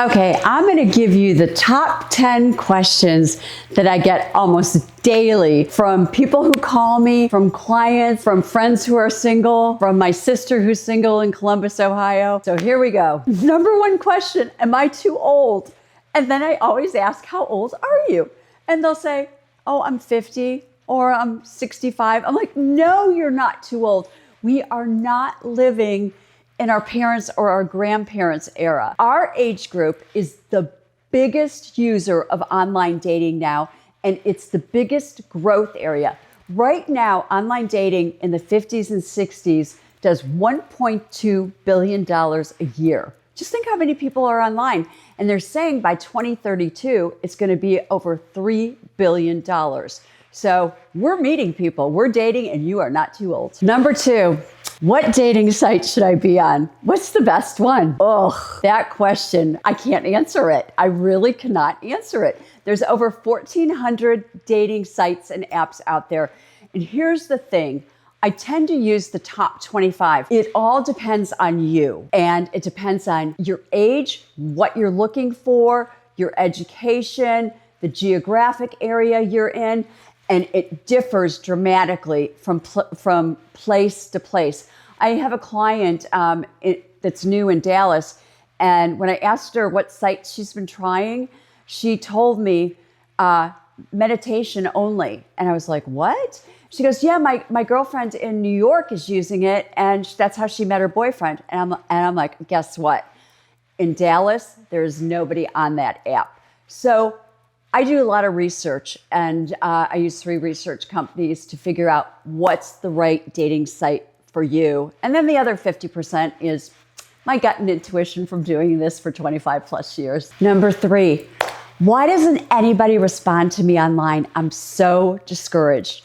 Okay, I'm going to give you the top 10 questions that I get almost daily from people who call me, from clients, from friends who are single, from my sister who's single in Columbus, Ohio. So here we go. Number one question, am I too old? And then I always ask, how old are you? And they'll say, oh, I'm 50 or I'm 65. I'm like, no, you're not too old. We are not living in our parents' or our grandparents' era. Our age group is the biggest user of online dating now, and it's the biggest growth area. Right now, online dating in the 50s and 60s does $1.2 billion a year. Just think how many people are online. And they're saying by 2032, it's going to be over $3 billion. So we're meeting people, we're dating, and you are not too old. Number two, what dating site should I be on? What's the best one? Oh, that question, I can't answer it. I really cannot answer it. There's over 1,400 dating sites and apps out there. And here's the thing. I tend to use the top 25. It all depends on you, and it depends on your age, what you're looking for, your education, the geographic area you're in, and it differs dramatically from place to place. I have a client that's new in Dallas, and when I asked her what sites she's been trying, she told me meditation only. And I was like, what? She goes, yeah, my girlfriend in New York is using it, and that's how she met her boyfriend. And I'm like, guess what? In Dallas, there's nobody on that app. So I do a lot of research, and I use 3 research companies to figure out what's the right dating site for you. And then the other 50% is my gut and intuition from doing this for 25 plus years. Number 3, why doesn't anybody respond to me online? I'm so discouraged.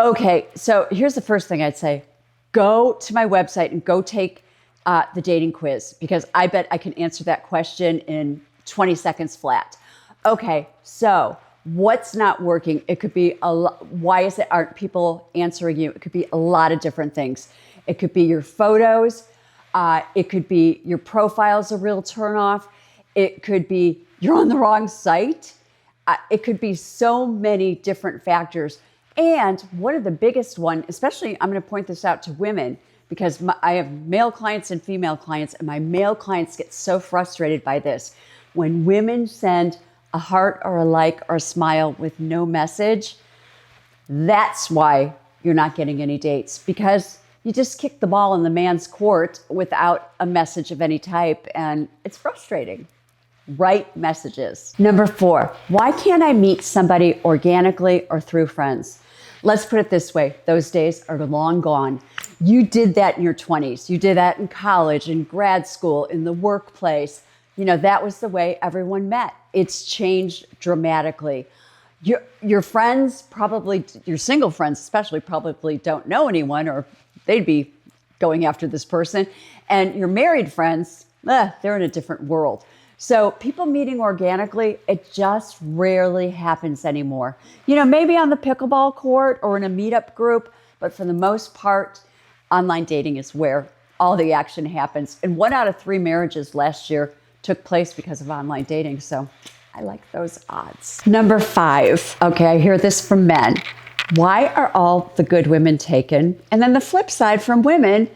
Okay, so here's the first thing I'd say. Go to my website and go take the dating quiz, because I bet I can answer that question in 20 seconds flat. Okay, so what's not working? It could be why aren't people answering you? It could be a lot of different things. It could be your photos. It could be your profile's a real turnoff. It could be you're on the wrong site. It could be so many different factors. And one of the biggest one, especially I'm going to point this out to women, because I have male clients and female clients, and my male clients get so frustrated by this. When women send a heart or a like or a smile with no message, that's why you're not getting any dates, because you just kick the ball in the man's court without a message of any type, and it's frustrating. Write messages. Number 4, why can't I meet somebody organically or through friends? Let's put it this way. Those days are long gone. You did that in your 20s. You did that in college, in grad school, in the workplace. You know, that was the way everyone met. It's changed dramatically. Your friends probably, your single friends especially, probably don't know anyone, or they'd be going after this person. And your married friends, they're in a different world. So people meeting organically, it just rarely happens anymore. You know, maybe on the pickleball court or in a meetup group, but for the most part, online dating is where all the action happens. And 1 out of 3 marriages last year took place because of online dating. So I like those odds. Number 5. Okay, I hear this from men. Why are all the good women taken? And then the flip side from women,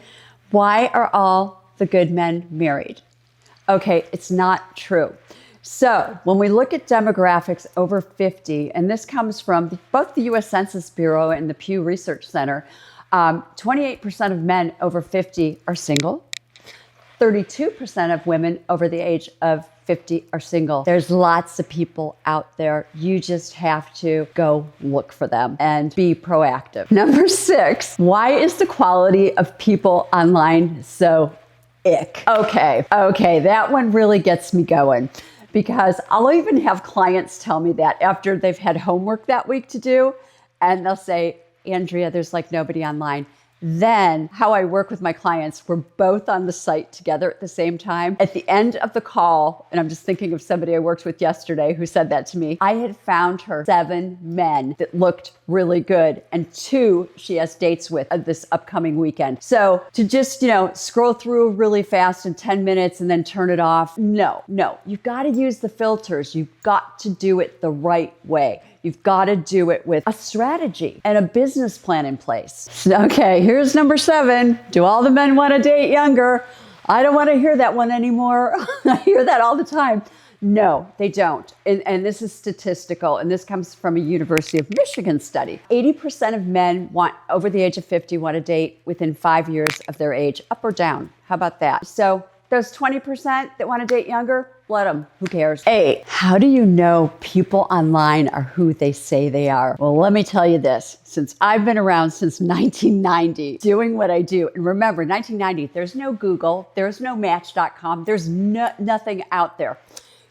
why are all the good men married? Okay, it's not true. So when we look at demographics over 50, and this comes from both the U.S. Census Bureau and the Pew Research Center, 28% of men over 50 are single. 32% of women over the age of 50 are single. There's lots of people out there. You just have to go look for them and be proactive. Number 6, why is the quality of people online so ick? Okay, that one really gets me going, because I'll even have clients tell me that after they've had homework that week to do, and they'll say, Andrea, there's like nobody online. Then how I work with my clients, we're both on the site together at the same time. At the end of the call, and I'm just thinking of somebody I worked with yesterday who said that to me, I had found her 7 men that looked really good and 2 she has dates with this upcoming weekend. So to just, scroll through really fast in 10 minutes and then turn it off, no. You've got to use the filters. You've got to do it the right way. You've got to do it with a strategy and a business plan in place. Okay, here's number 7. Do all the men want to date younger? I don't want to hear that one anymore. I hear that all the time. No, they don't. And this is statistical, and this comes from a University of Michigan study. 80% of men over the age of 50 want to date within 5 years of their age, up or down. How about that? So those 20% that want to date younger, let them. Who cares? 8, how do you know people online are who they say they are? Well, let me tell you this. Since I've been around since 1990, doing what I do, and remember, 1990, there's no Google, there's no Match.com, there's nothing out there.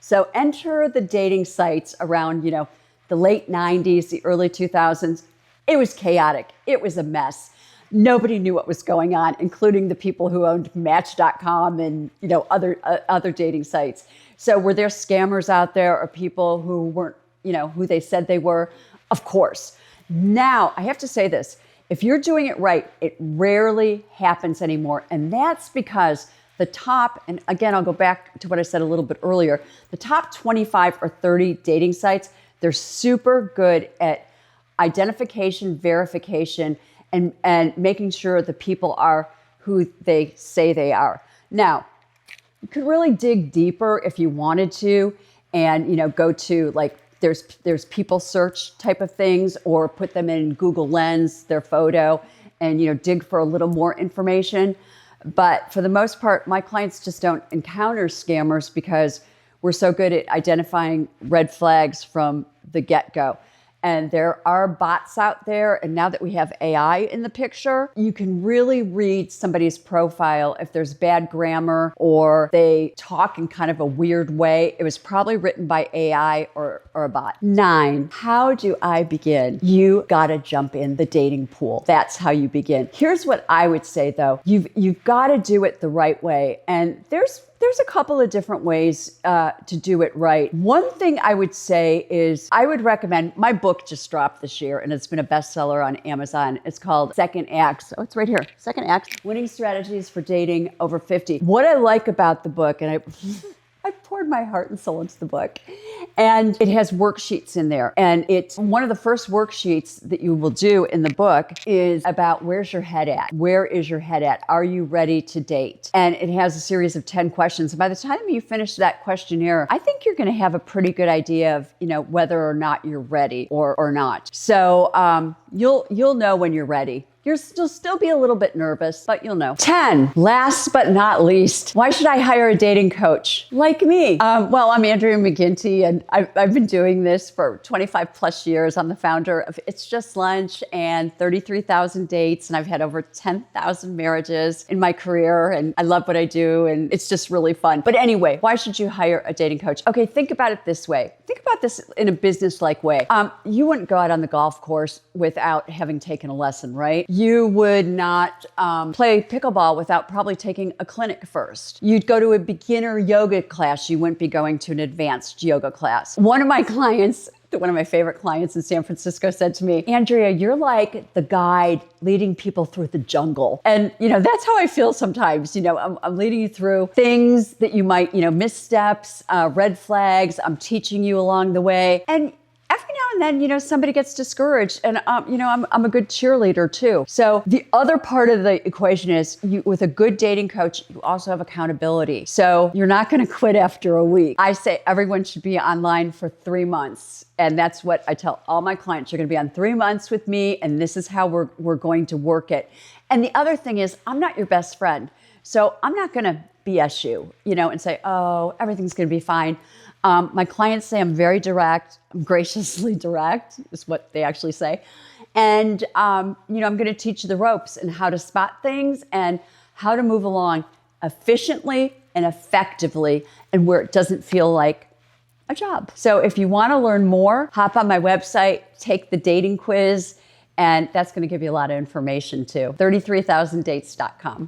So enter the dating sites around, the late 90s, the early 2000s. It was chaotic. It was a mess. Nobody knew what was going on, including the people who owned Match.com and other dating sites. So were there scammers out there or people who weren't, who they said they were? Of course. Now, I have to say this. If you're doing it right, it rarely happens anymore. And that's because the top, and again, I'll go back to what I said a little bit earlier, the top 25 or 30 dating sites, they're super good at identification, verification, and making sure the people are who they say they are. Now, you could really dig deeper if you wanted to and, go to there's people search type of things or put them in Google Lens, their photo, and, dig for a little more information. But for the most part, my clients just don't encounter scammers because we're so good at identifying red flags from the get-go. And there are bots out there. And now that we have AI in the picture, you can really read somebody's profile. If there's bad grammar or they talk in kind of a weird way, it was probably written by AI or a bot. 9, how do I begin? You gotta jump in the dating pool. That's how you begin. Here's what I would say though. You've gotta do it the right way. And there's a couple of different ways to do it right. One thing I would say is I would recommend, my book just dropped this year and it's been a bestseller on Amazon. It's called Second Acts. Oh, it's right here. Second Acts, Winning Strategies for Dating Over 50. What I like about the book, and I poured my heart and soul into the book, and it has worksheets in there. And it's one of the first worksheets that you will do in the book is about where's your head at? Where is your head at? Are you ready to date? And it has a series of 10 questions. And by the time you finish that questionnaire, I think you're going to have a pretty good idea of, whether or not you're ready or not. So you'll know when you're ready. You'll still be a little bit nervous, but you'll know. 10, last but not least, why should I hire a dating coach like me? Well, I'm Andrea McGinty, and I've been doing this for 25 plus years. I'm the founder of It's Just Lunch and 33,000 dates, and I've had over 10,000 marriages in my career, and I love what I do, and it's just really fun. But anyway, why should you hire a dating coach? Okay, think about it this way. Think about this in a business-like way. You wouldn't go out on the golf course without having taken a lesson, right? You would not play pickleball without probably taking a clinic first. You'd go to a beginner yoga class. You wouldn't be going to an advanced yoga class. One of my favorite clients in San Francisco said to me, Andrea, you're like the guide leading people through the jungle. And, that's how I feel sometimes. I'm leading you through things that you might, missteps, red flags. I'm teaching you along the way. And every now and then, somebody gets discouraged, and I'm a good cheerleader too. So the other part of the equation is with a good dating coach, you also have accountability. So you're not going to quit after a week. I say everyone should be online for 3 months. And that's what I tell all my clients. You're going to be on 3 months with me, and this is how we're going to work it. And the other thing is, I'm not your best friend. So I'm not going to BS you, and say, oh, everything's going to be fine. My clients say I'm very direct. I'm graciously direct, is what they actually say. And, I'm going to teach you the ropes and how to spot things and how to move along efficiently and effectively and where it doesn't feel like a job. So if you want to learn more, hop on my website, take the dating quiz. And that's going to give you a lot of information too. 33,000dates.com.